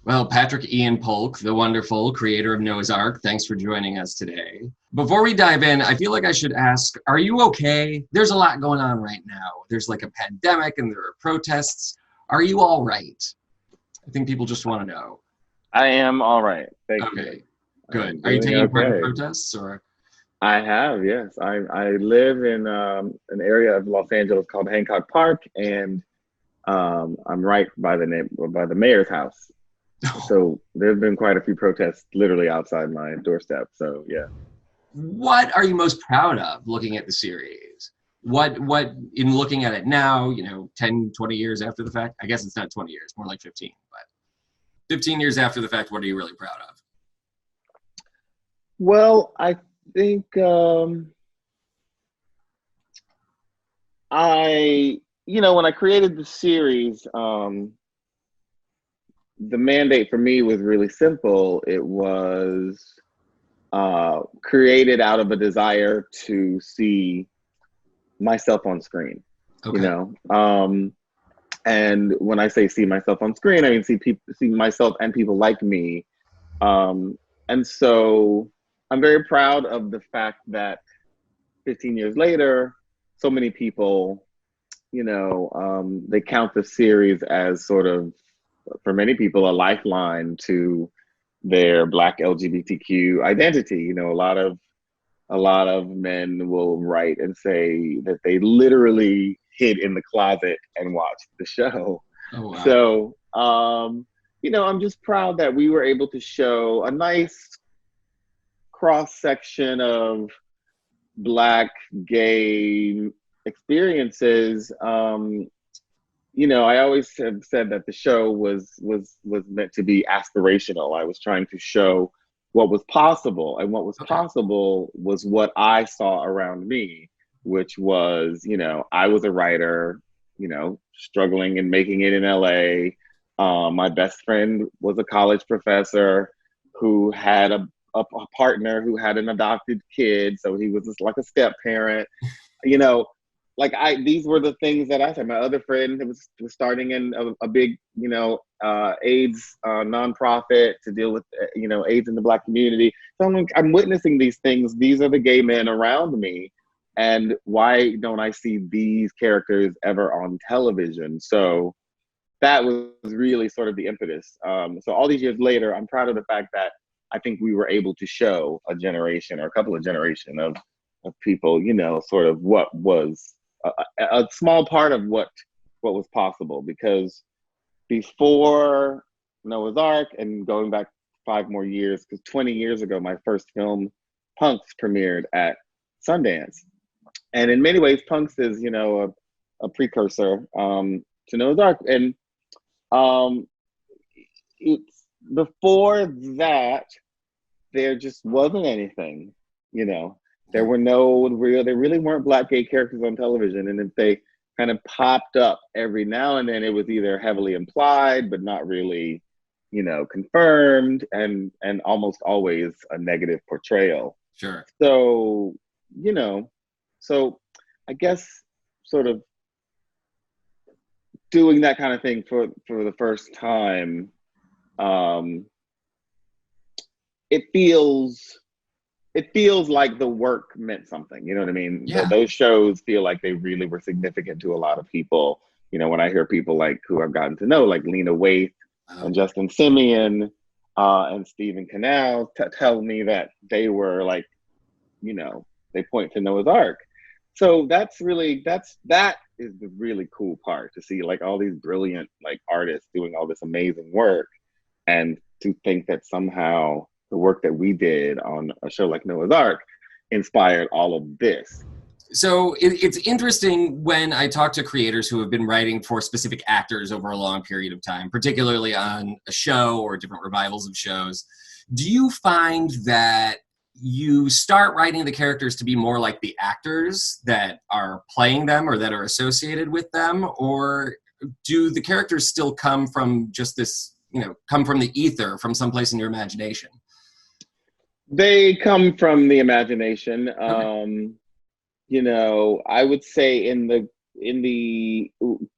Well, Patrik-Ian Polk, the wonderful creator of Noah's Ark, thanks for joining us today. Before we dive in, I feel like I should ask, are you okay? There's a lot going on right now. There's like a pandemic and there are protests. Are you all right? I think people just want to know. I am all right. Thank you. Okay, good. Are you Doing taking part in okay. protests or? I have, yes. I live in an area of Los Angeles called Hancock Park, and I'm right by the mayor's house. So there's been quite a few protests literally outside my doorstep. So yeah. What are you most proud of looking at the series? What in looking at it now, 10, 20 years after the fact? I guess it's not 20 years, more like 15, but 15 years after the fact, what are you really proud of? Well, I think when I created the series, the mandate for me was really simple. It was created out of a desire to see myself on screen. Okay. And when I say see myself on screen, I mean see myself and people like me. And so I'm very proud of the fact that 15 years later, so many people, they count the series as sort of, for many people, a lifeline to their Black LGBTQ identity. A lot of men will write and say that they literally hid in the closet and watched the show. Oh, wow. So, I'm just proud that we were able to show a nice cross section of Black gay experiences. I always have said that the show was meant to be aspirational. I was trying to show what was possible, and what was possible was what I saw around me, which was, I was a writer, struggling and making it in LA. My best friend was a college professor who had a partner who had an adopted kid, so he was just like a step parent. These were the things that I said. My other friend was starting in a big, AIDS nonprofit to deal with, AIDS in the Black community. So I'm witnessing these things. These are the gay men around me. And why don't I see these characters ever on television? So that was really sort of the impetus. So all these years later, I'm proud of the fact that I think we were able to show a generation or a couple of generations of people, sort of what was a small part of what was possible. Because before Noah's Ark, and going back 5 more years, because 20 years ago, my first film, Punks, premiered at Sundance. And in many ways, Punks is, a precursor to Noah's Ark. And it's before that, there just wasn't anything, There really weren't Black gay characters on television. And if they kind of popped up every now and then, it was either heavily implied, but not really, confirmed, and almost always a negative portrayal. Sure. So, so I guess sort of doing that kind of thing for the first time, it feels like the work meant something. You know what I mean? Yeah. Those shows feel like they really were significant to a lot of people. When I hear people like who I've gotten to know, like Lena Waithe and Justin Simeon and Stephen Canal, tell me that they were like, they point to Noah's Ark. So that is the really cool part, to see like all these brilliant like artists doing all this amazing work, and to think that somehow the work that we did on a show like Noah's Ark inspired all of this. So it's interesting when I talk to creators who have been writing for specific actors over a long period of time, particularly on a show or different revivals of shows. Do you find that you start writing the characters to be more like the actors that are playing them or that are associated with them? Or do the characters still come from just this, come from the ether, from someplace in your imagination? They come from the imagination. Okay. I would say in the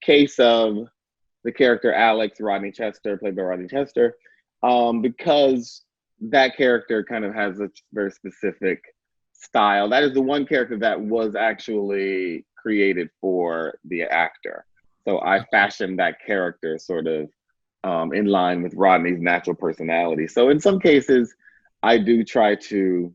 case of the character Alex, Rodney Chester, played by Rodney Chester, because that character kind of has a very specific style. That is the one character that was actually created for the actor. So I fashioned that character sort of in line with Rodney's natural personality. So in some cases, I do try to,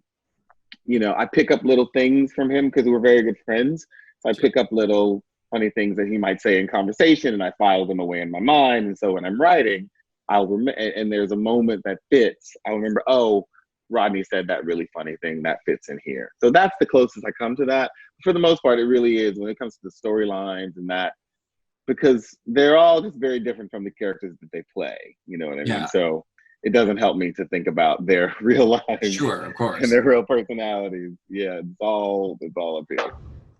I pick up little things from him because we're very good friends. So I pick up little funny things that he might say in conversation, and I file them away in my mind. And so when I'm writing, I'll remember, and there's a moment that fits. I'll remember, oh, Rodney said that really funny thing that fits in here. So that's the closest I come to that. For the most part, it really is when it comes to the storylines and that, because they're all just very different from the characters that they play. You know what I mean? Yeah. So it doesn't help me to think about their real lives. Sure, of course. And their real personalities. Yeah, it's all up here.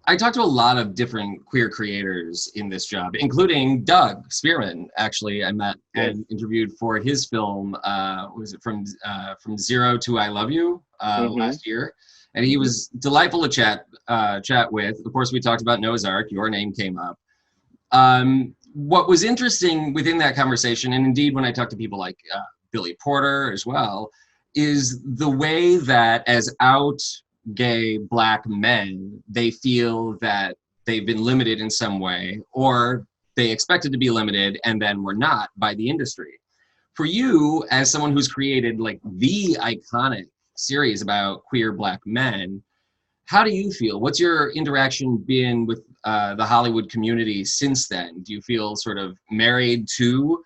I talked to a lot of different queer creators in this job, including Doug Spearman. Actually, I met and interviewed for his film. Was it from Zero to I Love You last year? And he was delightful to chat with. Of course, we talked about Noah's Ark. Your name came up. What was interesting within that conversation, and indeed when I talked to people like Billy Porter as well, is the way that as out gay Black men, they feel that they've been limited in some way, or they expected to be limited and then were not by the industry. For you, as someone who's created like the iconic series about queer Black men, how do you feel? What's your interaction been with the Hollywood community since then? Do you feel sort of married to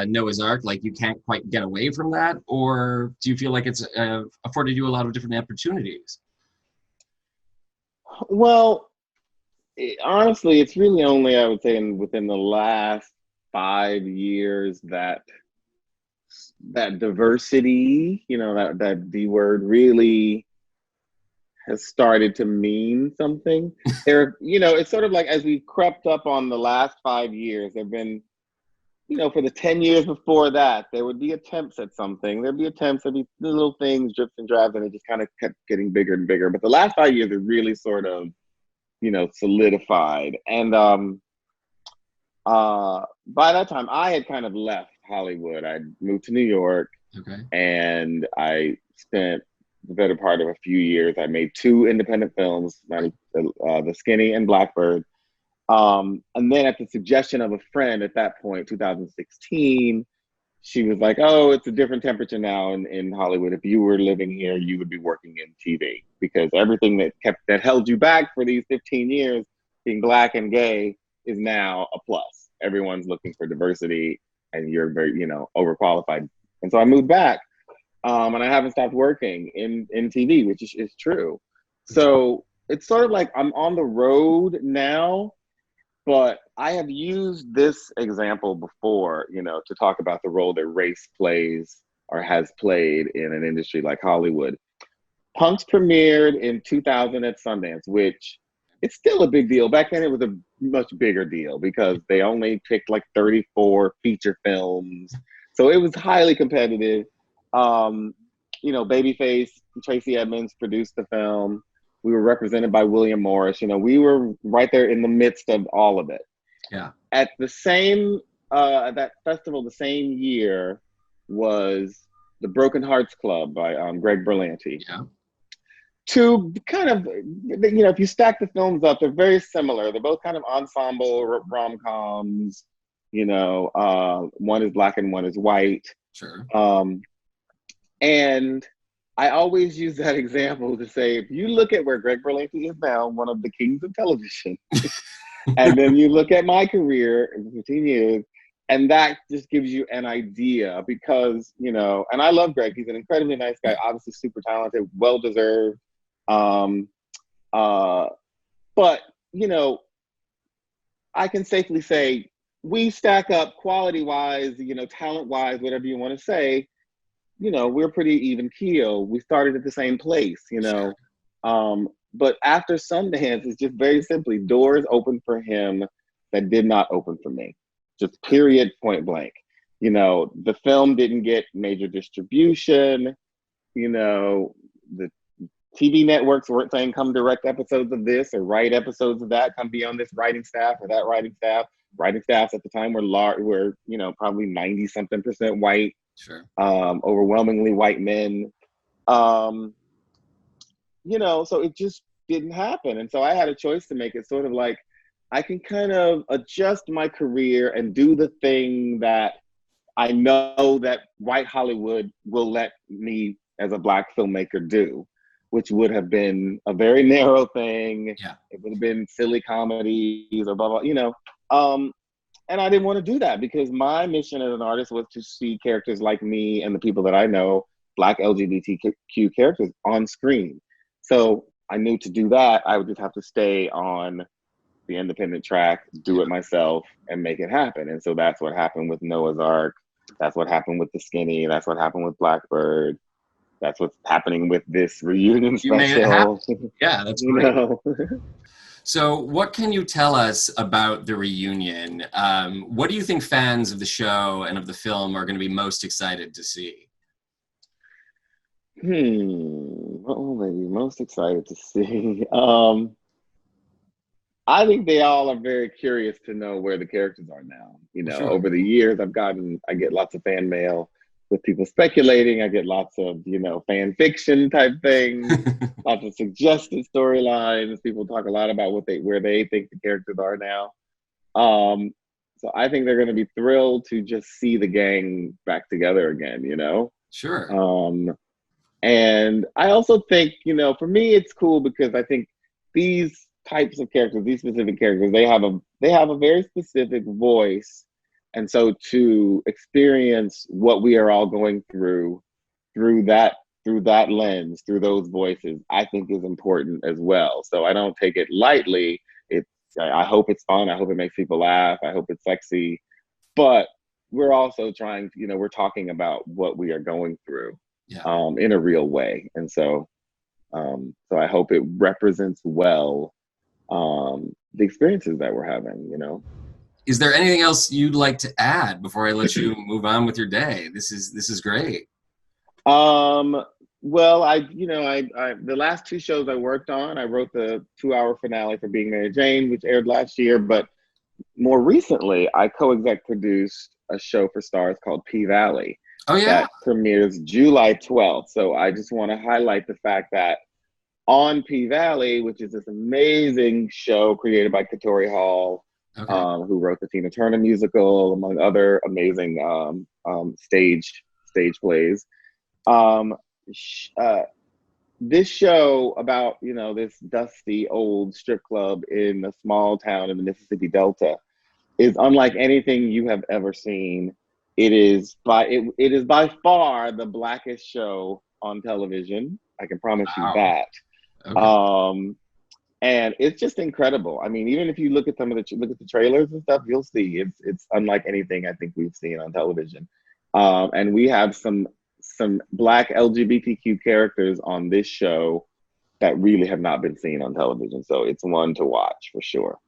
Noah's Ark, like you can't quite get away from that? Or do you feel like it's afforded you a lot of different opportunities? Well, honestly, it's really only, I would say, within the last 5 years that diversity, that D word really has started to mean something. It's sort of like as we've crept up on the last 5 years, there've been, for the 10 years before that, there would be attempts at something. There'd be attempts, there'd be little things, drips and drabs, and it just kind of kept getting bigger and bigger. But the last 5 years, it really sort of, solidified. And by that time, I had kind of left Hollywood. I moved to New York, and I spent the better part of a few years. I made 2 independent films, the Skinny and Blackbird. And then at the suggestion of a friend at that point, 2016, she was like, oh, it's a different temperature now in Hollywood. If you were living here, you would be working in TV, because everything that held you back for these 15 years, being Black and gay, is now a plus. Everyone's looking for diversity, and you're very, overqualified. And so I moved back, and I haven't stopped working in TV, which is true. So it's sort of like I'm on the road now. But I have used this example before, to talk about the role that race plays or has played in an industry like Hollywood. Punks premiered in 2000 at Sundance, which it's still a big deal. Back then it was a much bigger deal because they only picked like 34 feature films. So it was highly competitive. Babyface, Tracy Edmonds produced the film. We were represented by William Morris. We were right there in the midst of all of it. Yeah. At the same, that festival the same year was the Broken Hearts Club by Greg Berlanti. Yeah. 2 kind of, if you stack the films up, they're very similar. They're both kind of ensemble rom-coms. One is Black and one is white. Sure. And I always use that example to say, if you look at where Greg Berlanti is now, one of the kings of television, and then you look at my career in 15 years, and that just gives you an idea because, and I love Greg. He's an incredibly nice guy, obviously super talented, well-deserved. But, I can safely say we stack up quality-wise, talent-wise, whatever you want to say. We're pretty even keel. We started at the same place, Sure. But after Sundance, it's just very simply doors open for him that did not open for me. Just period, point blank. The film didn't get major distribution. The TV networks weren't saying come direct episodes of this or write episodes of that, come be on this writing staff or that writing staff. writing staffs at the time were probably 90-something% white, Sure. overwhelmingly white men. So it just didn't happen. And so I had a choice to make. It's sort of like, I can kind of adjust my career and do the thing that I know that white Hollywood will let me as a Black filmmaker do, which would have been a very narrow thing. Yeah. It would have been silly comedies or blah, blah, and I didn't want to do that because my mission as an artist was to see characters like me and the people that I know, Black LGBTQ characters on screen. So I knew to do that, I would just have to stay on the independent track, do it myself, and make it happen. And so that's what happened with Noah's Ark. That's what happened with the Skinny. That's what happened with Blackbird. That's what's happening with this reunion You made it special. happen. Yeah, that's great. know? So what can you tell us about the reunion? What do you think fans of the show and of the film are going to be most excited to see? What will they be most excited to see? I think they all are very curious to know where the characters are now. Sure. Over the years, I get lots of fan mail with people speculating. I get lots of, fan fiction type things, lots of suggested storylines. People talk a lot about where they think the characters are now. So I think they're going to be thrilled to just see the gang back together again, Sure. And I also think, for me, it's cool because I think these types of characters, these specific characters, they have a very specific voice. And so to experience what we are all going through that lens, through those voices, I think is important as well. So I don't take it lightly. I hope it's fun. I hope it makes people laugh. I hope it's sexy. But we're also trying to, we're talking about what we are going through in a real way. And so I hope it represents well the experiences that we're having, Is there anything else you'd like to add before I let you move on with your day? This is great. Well, I the last two shows I worked on, I wrote the 2-hour finale for Being Mary Jane, which aired last year, but more recently, I co-exec produced a show for Stars called P-Valley. Oh, yeah? That premieres July 12th. So I just want to highlight the fact that on P-Valley, which is this amazing show created by Katori Hall, who wrote the Tina Turner musical, among other amazing stage plays. This show about, this dusty old strip club in a small town in the Mississippi Delta is unlike anything you have ever seen. It is by far the Blackest show on television. I can promise you that. Okay. And it's just incredible. I mean, even if you look at look at the trailers and stuff, you'll see it's unlike anything I think we've seen on television. And we have some Black LGBTQ characters on this show that really have not been seen on television. So it's one to watch for sure.